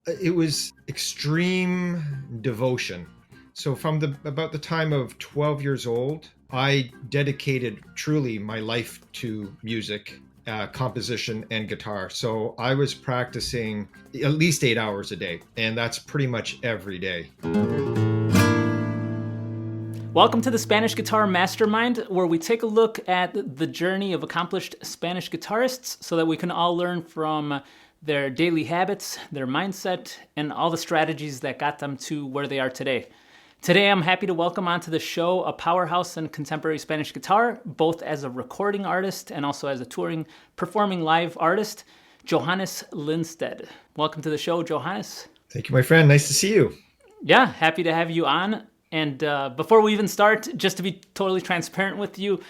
It was extreme devotion. So from about the time of 12 years old, I dedicated truly my life to music, composition, and guitar. So I was practicing at least 8 hours a day, and that's pretty much every day. Welcome to the Spanish Guitar Mastermind, where we take a look at the journey of accomplished Spanish guitarists so that we can all learn from their daily habits, their mindset, and all the strategies that got them to where they are today. Today, I'm happy to welcome onto the show a powerhouse in contemporary Spanish guitar, both as a recording artist and also as a touring, performing live artist, Johannes Linstead. Welcome to the show, Johannes. Thank you, my friend. Nice to see you. Yeah, happy to have you on. And before we even start, just to be totally transparent with you,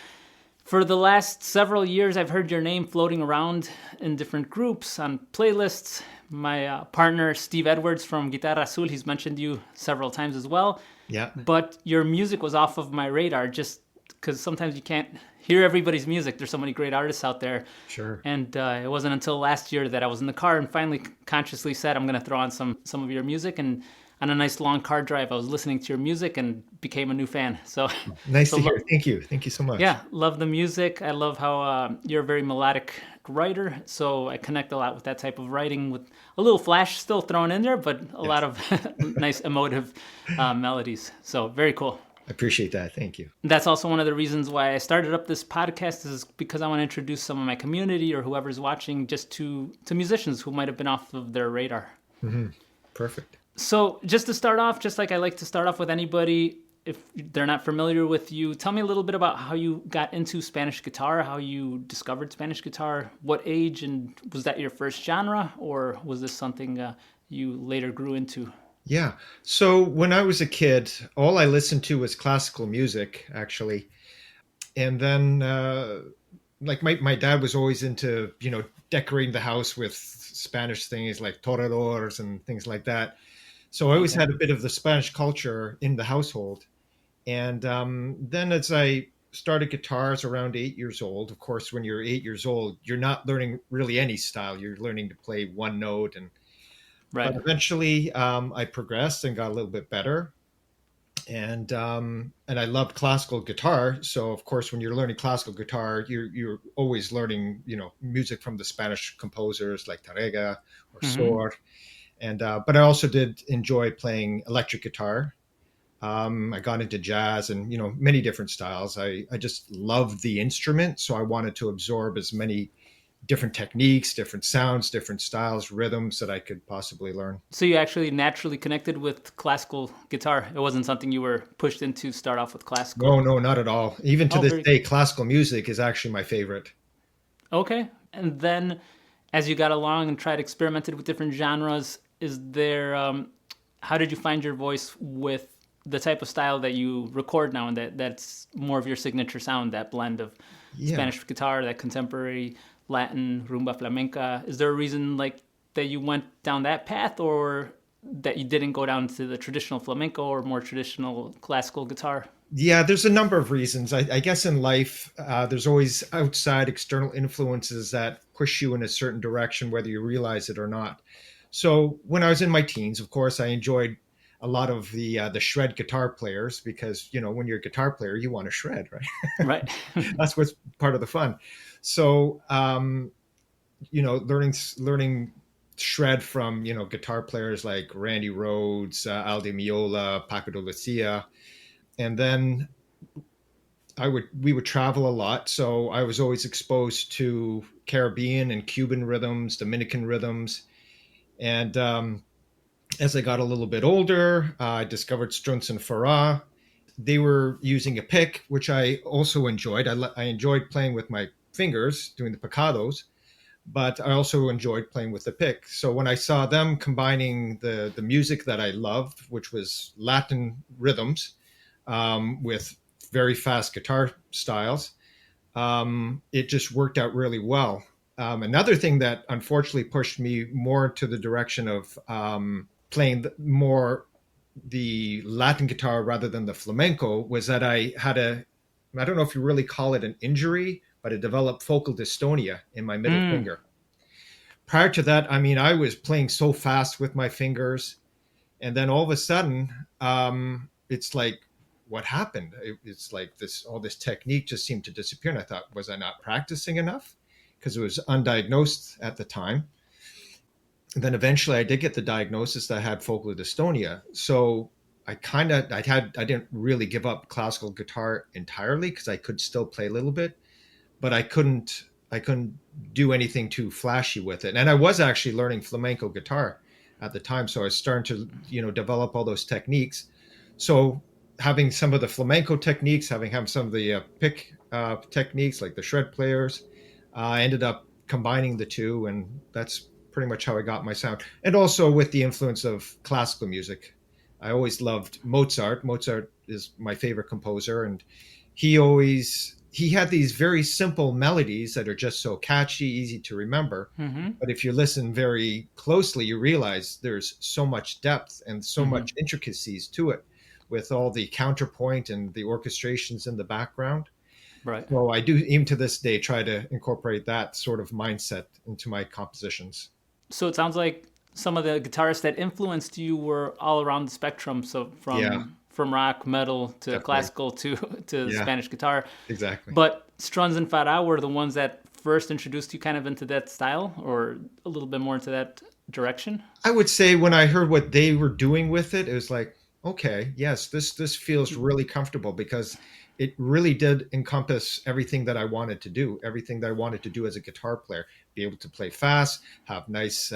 for the last several years, I've heard your name floating around in different groups, on playlists. My partner, Steve Edwards from Guitarist, he's mentioned you several times as well. Yeah. But your music was off of my radar just because sometimes you can't hear everybody's music. There's so many great artists out there. Sure. And it wasn't until last year that I was in the car and finally consciously said, I'm going to throw on some of your music. And on a nice long car drive, I was listening to your music and became a new fan. So nice to hear. Thank you. Thank you so much. Yeah, love the music. I love how you're a very melodic writer. So I connect a lot with that type of writing with a little flash still thrown in there, but a lot of nice emotive melodies. So very cool. I appreciate that. Thank you. That's also one of the reasons why I started up this podcast, is because I want to introduce some of my community or whoever's watching just to musicians who might have been off of their radar. Mm-hmm. Perfect. So just to start off, just like I like to start off with anybody, if they're not familiar with you, tell me a little bit about how you got into Spanish guitar, how you discovered Spanish guitar, what age, and was that your first genre, or was this something you later grew into? Yeah. So when I was a kid, all I listened to was classical music, actually. And then, like my dad was always into, decorating the house with Spanish things like toreadors and things like that. So I always had a bit of the Spanish culture in the household. And then as I started guitars around 8 years old, of course, when you're 8 years old, you're not learning really any style. You're learning to play one note. Right. But eventually I progressed and got a little bit better. And I loved classical guitar. So, of course, when you're learning classical guitar, you're always learning, music from the Spanish composers like Tárrega or Sor. And but I also did enjoy playing electric guitar. I got into jazz and many different styles. I just loved the instrument, so I wanted to absorb as many different techniques, different sounds, different styles, rhythms that I could possibly learn. So you actually naturally connected with classical guitar. It wasn't something you were pushed into to start off with classical. No, not at all. Even to this day, classical music is actually my favorite. Okay, and then as you got along and tried experimented with different genres, is there how did you find your voice with the type of style that you record now, and that's more of your signature sound, that blend of Spanish guitar, that contemporary Latin rumba flamenca? Is there a reason that you went down that path, or that you didn't go down to the traditional flamenco or more traditional classical guitar? Yeah, there's a number of reasons. I guess in life, there's always outside external influences that push you in a certain direction, whether you realize it or not. So when I was in my teens, of course, I enjoyed a lot of the shred guitar players, because, when you're a guitar player, you want to shred, right? Right. That's what's part of the fun. So, learning shred from, guitar players like Randy Rhoads, Al Di Meola, Paco de Lucia. And then we would travel a lot. So I was always exposed to Caribbean and Cuban rhythms, Dominican rhythms. And as I got a little bit older, I discovered Strunz and Farah. They were using a pick, which I also enjoyed. I enjoyed playing with my fingers, doing the picados, but I also enjoyed playing with the pick. So when I saw them combining the music that I loved, which was Latin rhythms with very fast guitar styles, it just worked out really well. Another thing that unfortunately pushed me more to the direction of playing more the Latin guitar rather than the flamenco was that I don't know if you really call it an injury, but I developed focal dystonia in my middle finger. prior to that, I mean, I was playing so fast with my fingers, and then all of a sudden, it's like, what happened? It's like this, all this technique just seemed to disappear. And I thought, was I not practicing enough? Because it was undiagnosed at the time. And then eventually I did get the diagnosis that I had focal dystonia. So I didn't really give up classical guitar entirely because I could still play a little bit, but I couldn't do anything too flashy with it. And I was actually learning flamenco guitar at the time, so I was starting to develop all those techniques. So having some of the flamenco techniques, having some of the pick techniques like the shred players, I ended up combining the two, and that's pretty much how I got my sound. And also with the influence of classical music, I always loved Mozart. Mozart is my favorite composer, and he had these very simple melodies that are just so catchy, easy to remember. Mm-hmm. But if you listen very closely, you realize there's so much depth and so Mm-hmm. much intricacies to it, with all the counterpoint and the orchestrations in the background. Right. So I do, even to this day, try to incorporate that sort of mindset into my compositions. So it sounds like some of the guitarists that influenced you were all around the spectrum. So Yeah, from rock, metal to definitely. classical to to Yeah, Spanish guitar. exactly. But Struns and Farah were the ones that first introduced you kind of into that style, or a little bit more into that direction. I would say when I heard what they were doing with it, it was like, okay, yes, this feels really comfortable, because it really did encompass everything that I wanted to do, everything that I wanted to do as a guitar player, be able to play fast, have nice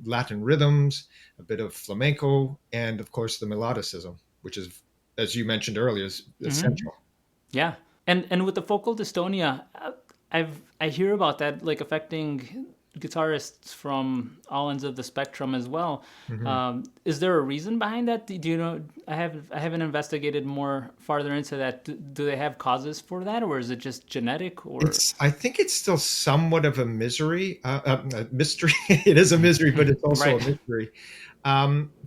Latin rhythms, a bit of flamenco, and of course the melodicism, which is, as you mentioned earlier, is Mm-hmm. essential. Yeah, and with the focal dystonia, I hear about that like affecting guitarists from all ends of the spectrum as well. Mhm. Is there a reason behind that? Do you know? I haven't investigated more farther into that. Do they have causes for that, or is it just genetic? Or I think it's still somewhat of a mystery. It is a misery, but it's also right? a mystery.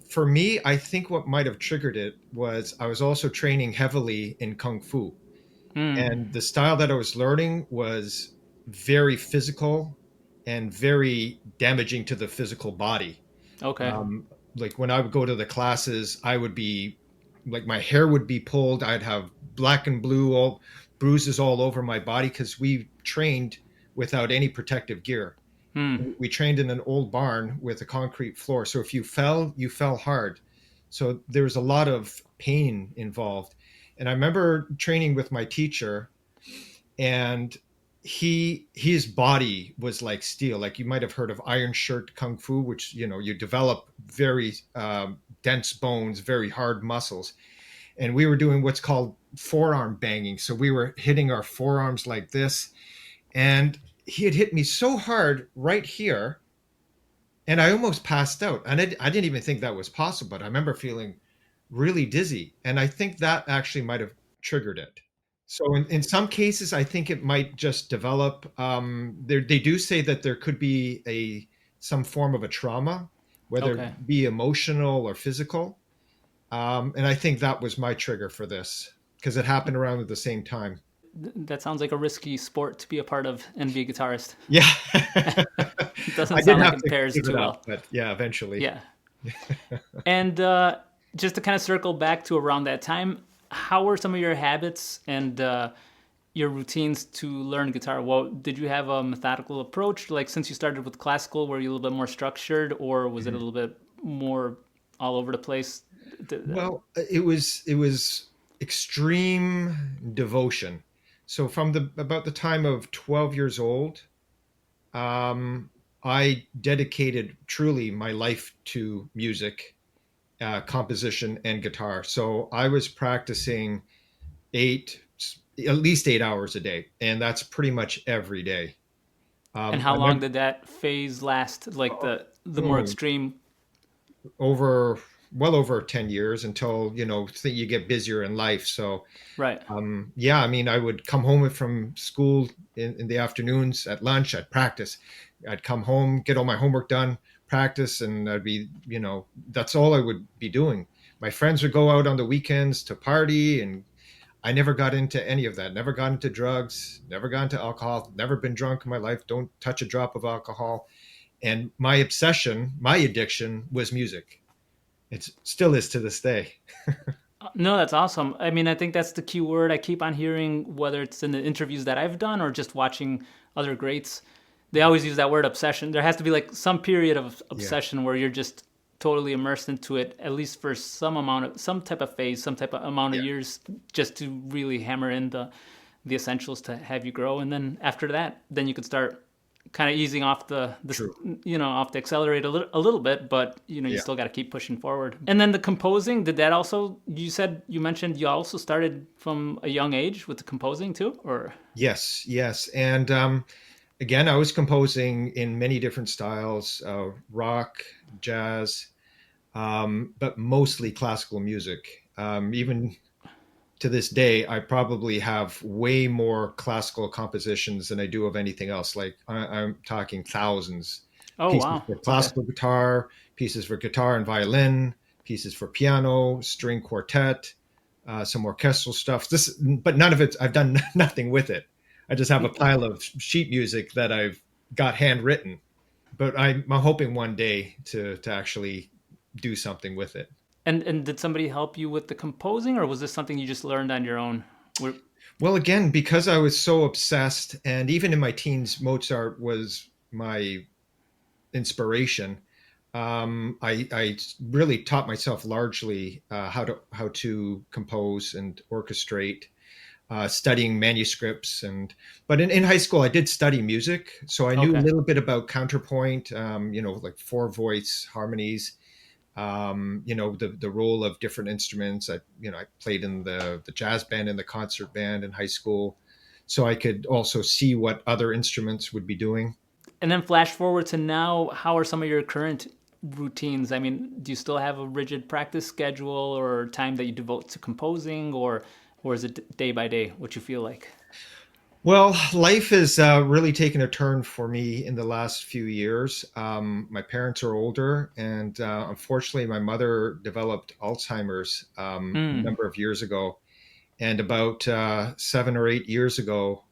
For me, I think what might have triggered it was I was also training heavily in Kung Fu. Hmm. And the style that I was learning was very physical and very damaging to the physical body. Okay. Um, like when I would go to the classes, I would be like, my hair would be pulled. I'd have black and blue all bruises all over my body, because we trained without any protective gear. Hmm. We trained in an old barn with a concrete floor. So if you fell hard. So there was a lot of pain involved. And I remember training with my teacher, and his body was like steel. Like, you might have heard of iron shirt kung fu, which you develop very dense bones, very hard muscles. And we were doing what's called forearm banging. So we were hitting our forearms like this, and he had hit me so hard right here, and I almost passed out. And I didn't even think that was possible, but I remember feeling really dizzy. And I think that actually might have triggered it. So in some cases, I think it might just develop. They do say that there could be some form of a trauma, whether Okay. it be emotional or physical. And I think that was my trigger for this, because it happened around at the same time. That sounds like a risky sport to be a part of and be a guitarist. Yeah. It doesn't I sound did like have it to pairs give it too up, well. but yeah, eventually. Yeah. And just to kind of circle back to around that time, how were some of your habits and your routines to learn guitar? Well, did you have a methodical approach? Like since you started with classical, were you a little bit more structured, or was it a Mhm. little bit more all over the place? Well, it was extreme devotion. So from the about the time of 12 years old, um, I dedicated truly my life to music, composition, and guitar. So I was practicing eight, at least 8 hours a day, and that's pretty much every day. And how I long remember did that phase last? Like the more oh, extreme. over well over 10 years, until you get busier in life. So Right. yeah, I mean, I would come home from school in the afternoons. At lunch, I'd practice. I'd come home, get all my homework done, practice, and I'd be, that's all I would be doing. My friends would go out on the weekends to party, and I never got into any of that. Never got into drugs, never got into alcohol, never been drunk in my life, don't touch a drop of alcohol. And my obsession, my addiction was music. It still is to this day. No, that's awesome. I mean, I think that's the key word I keep on hearing, whether it's in the interviews that I've done or just watching other greats. They always use that word obsession. There has to be like some period of Yeah. obsession where you're just totally immersed into it, at least for some amount of some type of phase, some type of amount of Yeah. years, just to really hammer in the essentials to have you grow. And then after that, then you could start kind of easing off the True. off the accelerator a little bit, but you Yeah. still got to keep pushing forward. And then the composing, did that also, you mentioned you also started from a young age with the composing too, or? Yes. Yes. And again, I was composing in many different styles, rock, jazz, but mostly classical music. Even to this day, I probably have way more classical compositions than I do of anything else. Like I'm talking thousands. Oh Pieces wow, for okay. classical guitar, pieces for guitar and violin, pieces for piano, string quartet, some orchestral stuff. This, but none of it. I've done nothing with it. I just have a pile of sheet music that I've got handwritten. But I'm hoping one day to actually do something with it. And did somebody help you with the composing, or was this something you just learned on your own? Well, again, because I was so obsessed, and even in my teens, Mozart was my inspiration. I really taught myself largely how to compose and orchestrate, studying manuscripts, but in high school I did study music, so I knew a Okay. little bit about counterpoint, like four voice harmonies, the role of different instruments. I played in the jazz band and the concert band in high school, so I could also see what other instruments would be doing. And then flash forward to now, how are some of your current routines? I mean, do you still have a rigid practice schedule or time that you devote to composing, or is it day by day what you feel like? Well, life has really taken a turn for me in the last few years. My parents are older, and unfortunately, my mother developed Alzheimer's a Mm, number of years ago. And about 7 or 8 years ago,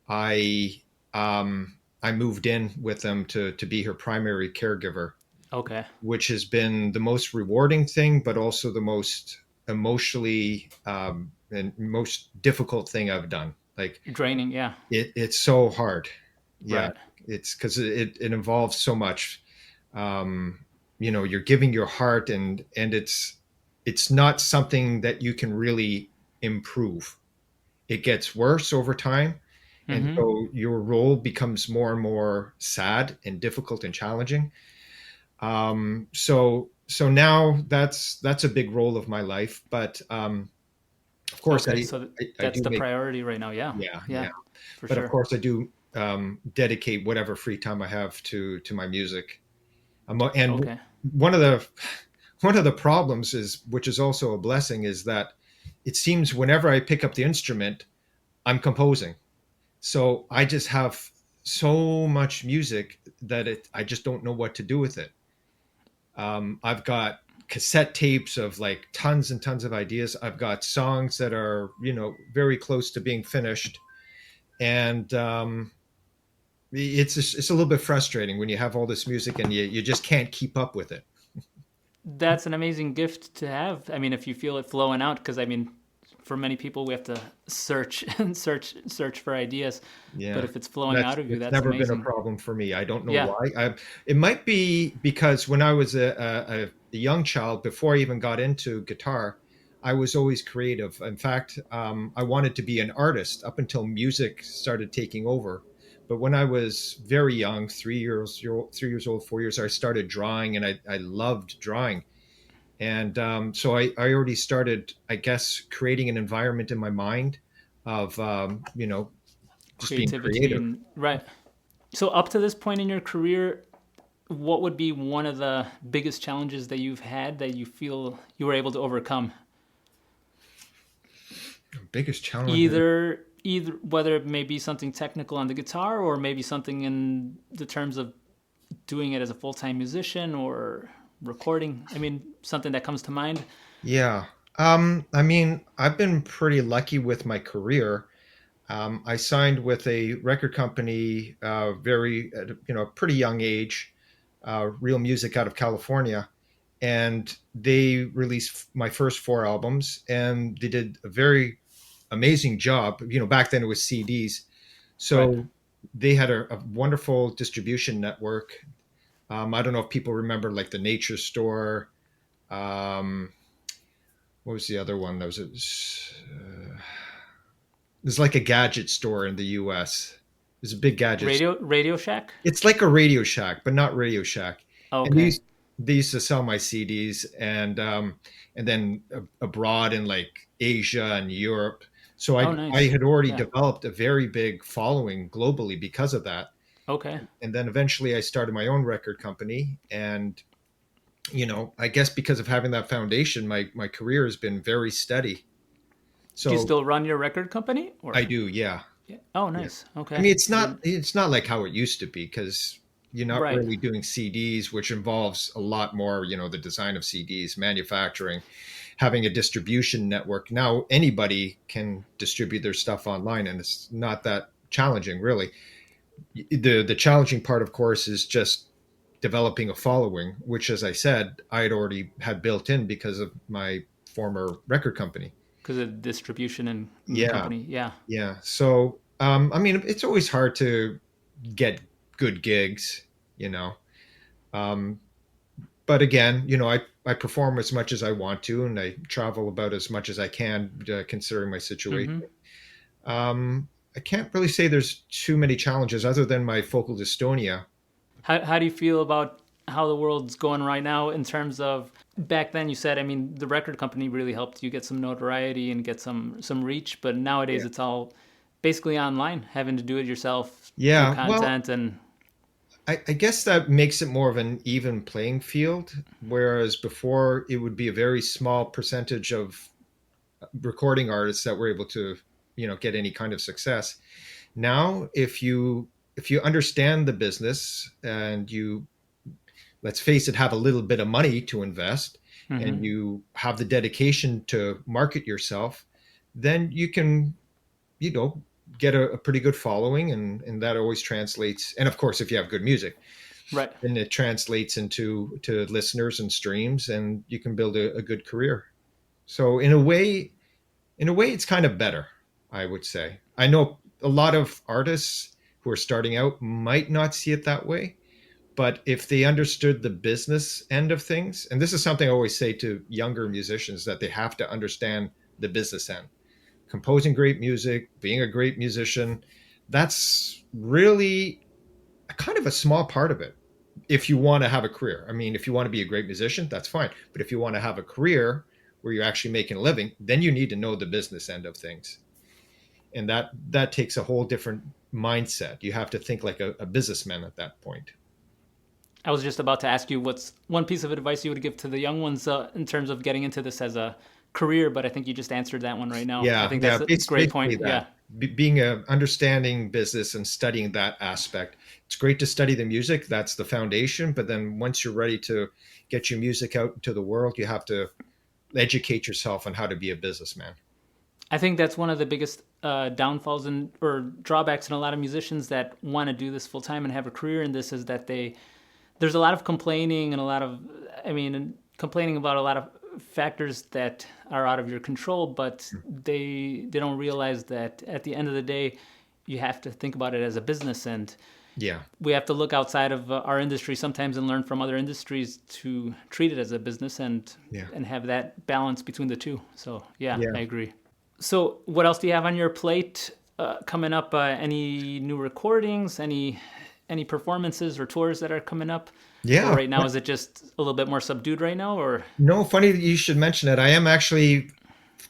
I I moved in with them to be her primary caregiver, okay. which has been the most rewarding thing, but also the most emotionally and most difficult thing I've done. Like Draining, yeah. it's so hard. Yeah, Right. it's because it involves so much. You're giving your heart, and it's not something that you can really improve. It gets worse over time, and Mm-hmm. so your role becomes more and more sad and difficult and challenging. So now that's a big role of my life, but of course Okay, so I that's do the make. priority right now. Yeah. Yeah, Yeah, yeah. for But of sure. course I do dedicate whatever free time I have to my music. And Okay. one of the one of the problems is, which is also a blessing, is that it seems whenever I pick up the instrument, I'm composing. So I just have so much music that I just don't know what to do with it. I've got cassette tapes of like tons and tons of ideas. I've got songs that are, very close to being finished, and it's a little bit frustrating when you have all this music and you just can't keep up with it. That's an amazing gift to have. I mean, if you feel it flowing out, because I mean, for many people, we have to search and search for ideas. But Yeah, if it's flowing that's out of you, it's that's never been a amazing. problem for me. I don't know Yeah. why. It might be because when I was a young child, before I even got into guitar, I was always creative. In fact, I wanted to be an artist up until music started taking over. But when I was very young, 3 years old, 4 years, I started drawing, and I loved drawing. And so I already started, I guess, creating an environment in my mind of, just being Creativity creative. and right. So up to this point in your career, what would be one of the biggest challenges that you've had that you feel you were able to overcome? Biggest challenge. Either whether it may be something technical on the guitar or maybe something in the terms of doing it as a full-time musician or recording. I mean, something that comes to mind. Yeah. I mean, I've been pretty lucky with my career. I signed with a record company very, at a pretty young age. real music out of California, and they released my first four albums, and they did a very amazing job. Back then it was CDs, Right. so they had a wonderful distribution network. I don't know if people remember like the Nature Store. Um, what was the other one? There's like a gadget store in the U.S. There's a big gadget. Radio Shack. It's like a Radio Shack, but not Radio Shack. And Okay. they used to sell my CDs, and then abroad in like Asia and Europe. So Oh, I nice. had already Yeah. developed a very big following globally because of that. Okay. And then eventually I started my own record company, and I guess because of having that foundation, my career has been very steady. Do you So still run your record company I or? do, yeah. Yeah. Oh, Yeah. nice. I Okay. mean, it's not like how it used to be, because you're not Right. really doing CDs, which involves a lot more, the design of CDs, manufacturing, having a distribution network. Now anybody can distribute their stuff online, and it's not that challenging, really. The challenging part, of course, is just developing a following, which, as I said, I had already had built in because of my former record company. Because of distribution and Yeah, company. Yeah. yeah. So, I mean, it's always hard to get good gigs, you know. Um, but again, I perform as much as I want to, and I travel about as much as I can, considering my situation. Mm-hmm. I can't really say there's too many challenges other than my focal dystonia. How do you feel about how the world's going right now in terms of back then you said, I mean, the record company really helped you get some notoriety and get some reach, but nowadays Yeah. it's all basically online, having to do it yourself through Yeah. Well, content and I guess that makes it more of an even playing field, whereas before it would be a very small percentage of recording artists that were able to, get any kind of success. Now, if you understand the business, and you, let's face it, have a little bit of money to invest, and mm-hmm. you have the dedication to market yourself, then you can, you know get a pretty good following, and that always translates. And of course, if you have good music, Right. then it translates to listeners and streams, and you can build a good career. So in a way it's kind of better, I would say. I know a lot of artists who are starting out might not see it that way, but if they understood the business end of things, and this is something I always say to younger musicians, that they have to understand the business end. Composing great music, being a great musician, that's really kind of a small part of it. If you want to have a career, I mean, if you want to be a great musician, that's fine. But if you want to have a career where you're actually making a living, then you need to know the business end of things. And that takes a whole different mindset. You have to think like a businessman at that point. I was just about to ask you what's one piece of advice you would give to the young ones in terms of getting into this as a career, but I think you just answered that one right now. I Yeah, think yeah, that's a great basically point. that. Yeah. Being a understanding business and studying that aspect. It's great to study the music. That's the foundation. But then once you're ready to get your music out into the world, you have to educate yourself on how to be a businessman. I think that's one of the biggest downfalls and or drawbacks in a lot of musicians that want to do this full time and have a career in this is that there's a lot of complaining and a lot of complaining about a lot of factors that are out of your control, but they don't realize that at the end of the day you have to think about it as a business, and Yeah, we have to look outside of our industry sometimes and learn from other industries to treat it as a business yeah, and have that balance between the two. So yeah, yeah. I agree. So what else do you have on your plate coming up? Any new recordings? Any performances or tours that are coming up? Or Yeah. right now is it just a little bit more subdued right now? Or No, funny that you should mention it. I am actually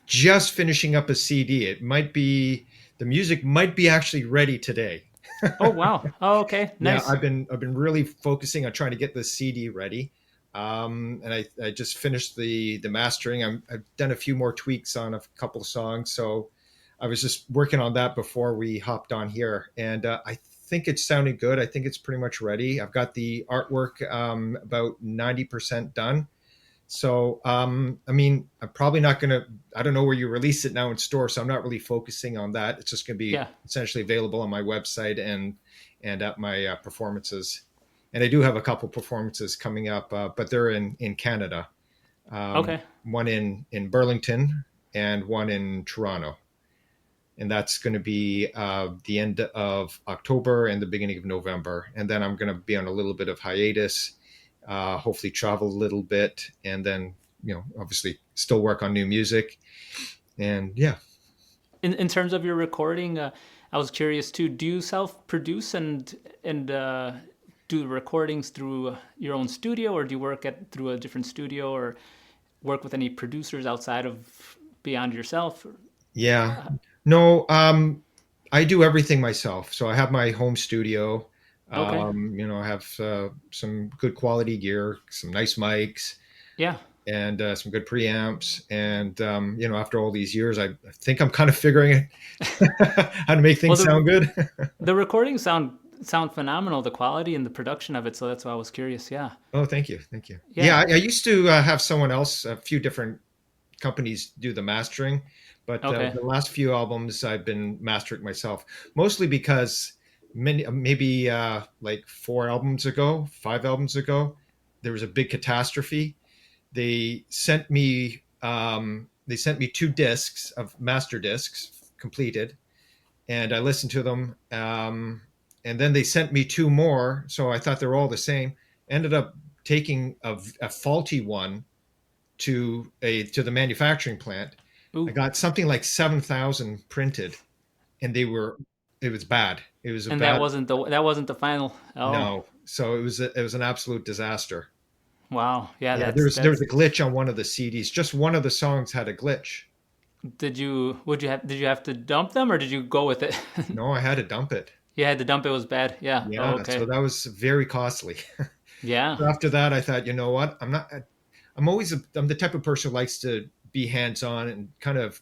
just finishing up a CD. The music might be actually ready today. oh wow, oh okay, Yeah, nice. I've been really focusing on trying to get the CD ready. And I just finished the mastering. I've done a few more tweaks on a couple of songs, so I was just working on that before we hopped on here, and I think it's sounding good. I think it's pretty much ready. I've got the artwork about 90% done. So, I mean, I'm probably not going to, I don't know where you release it now in store. So I'm not really focusing on that. It's just going to be Yeah, essentially available on my website and at my performances. and I do have a couple performances coming up, but they're in Canada. Okay. One in Burlington and one in Toronto, and that's going to be the end of October and the beginning of November. And then I'm going to be on a little bit of hiatus, hopefully travel a little bit, and then obviously still work on new music. And yeah. In terms of your recording, I was curious too. Do you self-produce and do the recordings through your own studio, or do you work at through a different studio, or work with any producers outside of beyond yourself? Yeah. No, I do everything myself. So I have my home studio. Okay. I have some good quality gear, some nice mics, Yeah. and some good preamps. And after all these years, I think I'm kind of figuring how to make Well, things sound good. the recordings sound phenomenal, the quality and the production of it. So that's why I was curious. Yeah. Oh, thank you, thank you. Yeah, Yeah. I used to have someone else, a few different companies do the mastering, but Okay. the last few albums I've been mastering myself, mostly because maybe like 5 albums ago, there was a big catastrophe. They sent me 2 discs of master discs completed, and I listened to them. And then they sent me 2 more, so I thought they were all the same. Ended up taking a faulty one to the manufacturing plant. I Ooh. got something like 7,000 printed, and it was bad. It was a And bad that wasn't the final. Oh, no. So it was an absolute disaster. wow. Yeah. Yeah, there was That's. a glitch on one of the CDs. Just one of the songs had a glitch. Did you have to dump them, or did you go with it? No, I had to dump it. You had to dump it. Was bad. Yeah. Oh, Yeah, so okay. that was very costly. Yeah. So after that, I thought, you know what? I'm the type of person who likes to be hands-on and kind of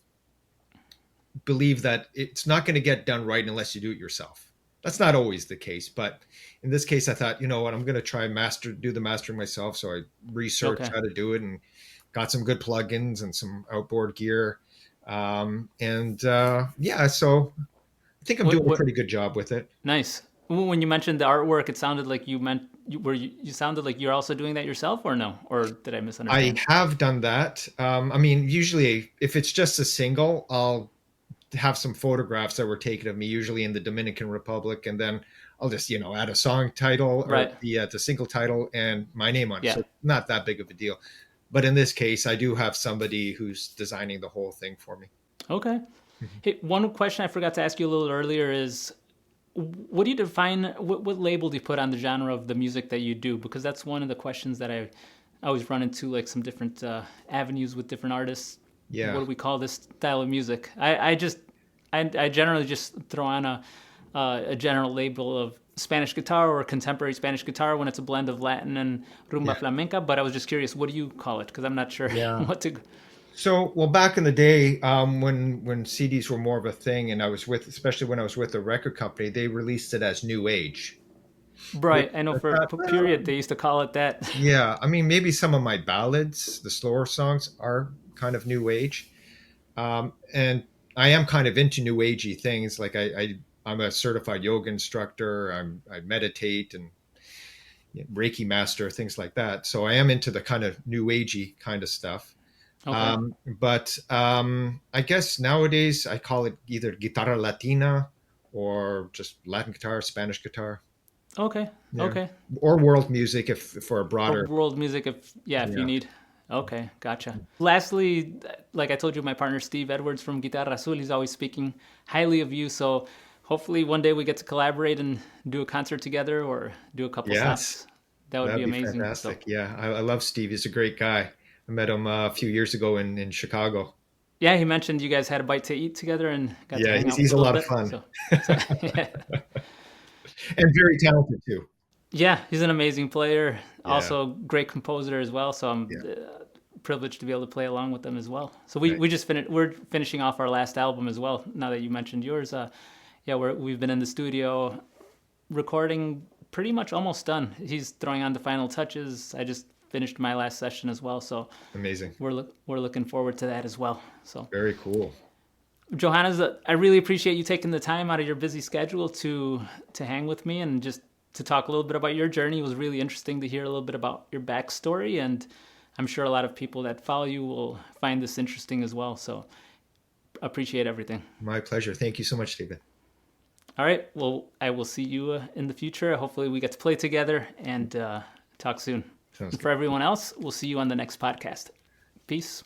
believe that it's not going to get done right unless you do it yourself. That's not always the case, but in this case, I thought, you know what, I'm going to try do the mastering myself. So I researched Okay. how to do it and got some good plugins and some outboard gear. And yeah, so I think I'm doing a What? pretty good job with it. Nice. When you mentioned the artwork, it sounded like you meant you sounded like you're also doing that yourself, or no? Or did I I misunderstand? have done that. I mean, usually if it's just a single, I'll have some photographs that were taken of me, usually in the Dominican Republic, and then I'll just add a song title or Right. the single title and my name on it. Yeah. So not that big of a deal. But in this case, I do have somebody who's designing the whole thing for me. Okay. Mhm. Hey, one question I forgot to ask you a little earlier is, what do you define? What label do you put on the genre of the music that you do? Because that's one of the questions that I always run into, like some different avenues with different artists. What Yeah. do we call this style of music? I generally just throw on a general label of Spanish guitar or contemporary Spanish guitar when it's a blend of Latin and rumba Yeah. flamenca. But I was just curious, what do you call it? Because I'm not sure Yeah. what to. So, well, back in the day, when CDs were more of a thing, and especially when I was with a record company, they released it as New Age. Which Right, I know I for thought, period they used to call it that. yeah, I mean, maybe some of my ballads, the slower songs, are kind of New Age. And I am kind of into New Agey things. Like I'm a certified yoga instructor. I meditate and Reiki master, things like that. So I am into the kind of New Agey kind of stuff. Okay. But I guess nowadays I call it either guitarra latina or just Latin guitar, Spanish guitar. Okay. Yeah, Okay. or world music if for a Or broader. world music, if you Yeah, need. Okay, gotcha. Lastly, like I told you, my partner Steve Edwards from Guitarra Azul, he's always speaking highly of you. So hopefully one day we get to collaborate and do a concert together or do a couple yes, stops. That would be that'd be amazing. So fantastic. Yeah, I love Steve. He's a great guy. I met him a few years ago in Chicago. yeah, he mentioned you guys had a bite to eat together and got to Yeah, hang out he's for a a little lot of bit. fun So yeah. and very talented too. Yeah, he's an amazing player, Yeah, also great composer as well. So I'm yeah, privileged to be able to play along with them as well. So right. we just finished. We're finishing off our last album as well. Now that you mentioned yours, yeah, we've been in the studio recording, pretty much almost done. He's throwing on the final touches. I just finished my last session as well, so Amazing. we're looking forward to that as well. So Very cool. Johannes, I really appreciate you taking the time out of your busy schedule to hang with me and just to talk a little bit about your journey. It was really interesting to hear a little bit about your backstory, and I'm sure a lot of people that follow you will find this interesting as well. So appreciate everything. My pleasure. Thank you so much, David. All right. Well, I will see you in the future. Hopefully we get to play together and talk soon. Sounds And for everyone else, we'll see you on the next podcast. Peace.